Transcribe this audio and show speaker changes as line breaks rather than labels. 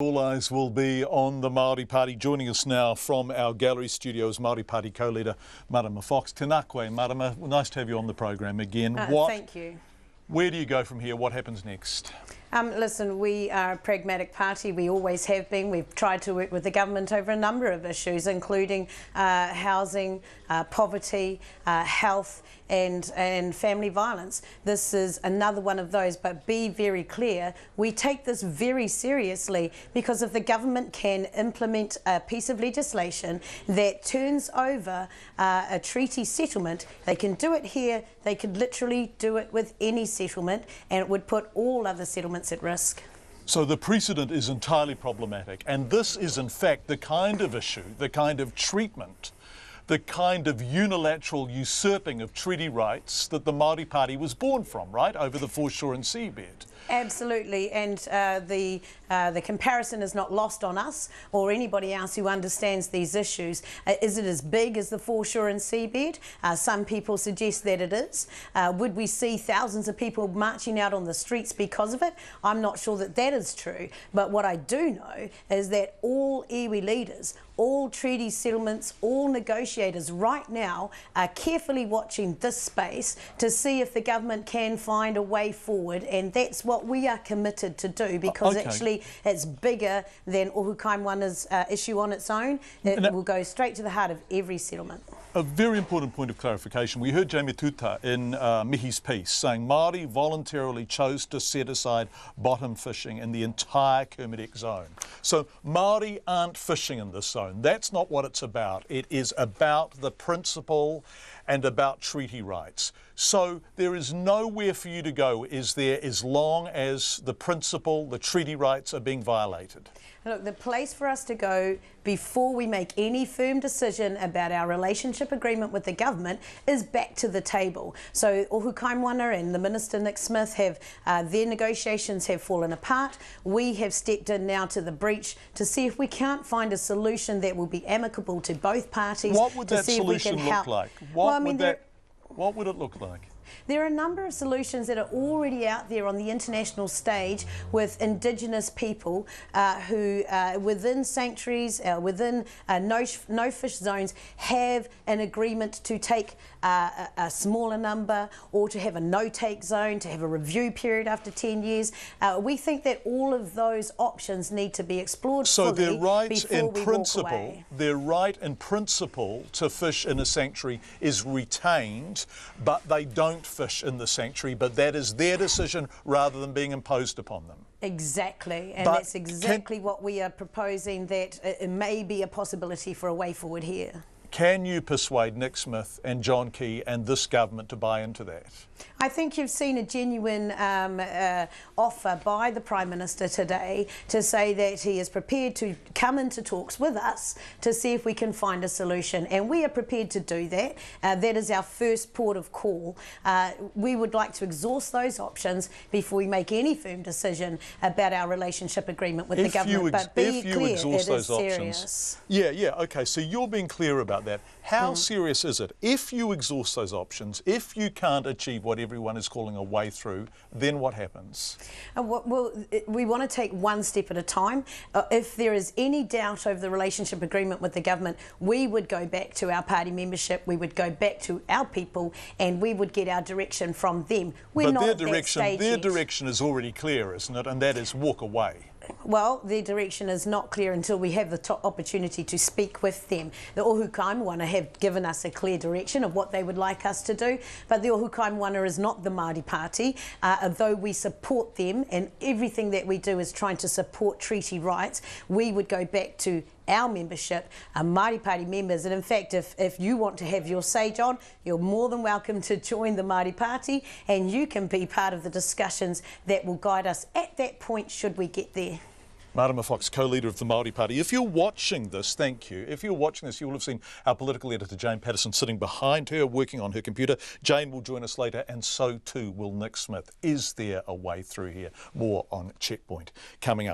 All eyes will be on the Maori Party. Joining us now from our gallery studio is Maori Party co-leader Marama Fox. Tēnā koe, Marama. Nice to have you on the program again.
Thank you.
Where do you go from here? What happens next?
Listen, we are a pragmatic party. We always have been. We've tried to work with the government over a number of issues, including housing, poverty, health and family violence. This is another one of those, but be very clear, we take this very seriously, because if the government can implement a piece of legislation that turns over a treaty settlement, they can do it here, they could literally do it with any settlement, and it would put all other settlements at risk.
So the precedent is entirely problematic, and this is in fact the kind of issue, the kind of treatment, the kind of unilateral usurping of treaty rights that the Maori Party was born from, right, over the foreshore and seabed.
Absolutely, and the comparison is not lost on us or anybody else who understands these issues. Is it as big as the foreshore and seabed? Some people suggest that it is. Would we see thousands of people marching out on the streets because of it? I'm not sure that that is true, but what I do know is that all iwi leaders, all treaty settlements, all negotiators right now are carefully watching this space to see if the government can find a way forward, and that's what we are committed to do, because actually it's bigger than Ohu Kaimwana's issue on its own. It will go straight to the heart of every settlement.
A very important point of clarification. We heard Jamie Tuta in Mihi's piece saying Māori voluntarily chose to set aside bottom fishing in the entire Kermadec zone. So Māori aren't fishing in this zone. That's not what it's about. It is about the principle and about treaty rights. So there is nowhere for you to go, is there, as long as the principle, the treaty rights are being violated?
Look, the place for us to go before we make any firm decision about our relationship agreement with the government is back to the table. So Ohu Kaimwana and the Minister Nick Smith have, their negotiations have fallen apart. We have stepped in now to the breach to see if we can't find a solution that will be amicable to both parties.
What would that solution look like? What would it look like?
There are a number of solutions that are already out there on the international stage with Indigenous people who within sanctuaries, within no-fish zones, have an agreement to take a smaller number, or to have a no-take zone, to have a review period after 10 years. We think that all of those options need to be explored fully before we walk away.
Their right in principle to fish in a sanctuary is retained, but they don't fish in the sanctuary, but that is their decision rather than being imposed upon them.
Exactly, and that's exactly what we are proposing, that it may be a possibility for a way forward here.
Can you persuade Nick Smith and John Key and this government to buy into that?
I think you've seen a genuine offer by the Prime Minister today to say that he is prepared to come into talks with us to see if we can find a solution, and we are prepared to do that. That is our first port of call. We would like to exhaust those options before we make any firm decision about our relationship agreement with the government. But be clear, it is serious.
Yeah, okay, so you're being clear about that. How serious is it? If you exhaust those options, if you can't achieve what everyone is calling a way through, then what happens?
Well, we want to take one step at a time. If there is any doubt over the relationship agreement with the government, we would go back to our party membership, we would go back to our people, and we would get our direction from them. We're not at that stage yet.
Their direction is already clear, isn't it? And that is walk away.
Well, their direction is not clear until we have the opportunity to speak with them. The Ohu Kaimwana have given us a clear direction of what they would like us to do, but the Ohu Kaimwana is not the Māori Party, though we support them, and everything that we do is trying to support treaty rights. We would go back to our membership, Māori Party members, and in fact, if you want to have your say, John, you're more than welcome to join the Māori Party, and you can be part of the discussions that will guide us at that point should we get there.
Marama Fox, co-leader of the Maori Party. If you're watching this, thank you. If you're watching this, you will have seen our political editor, Jane Patterson, sitting behind her, working on her computer. Jane will join us later, and so too will Nick Smith. Is there a way through here? More on Checkpoint coming up.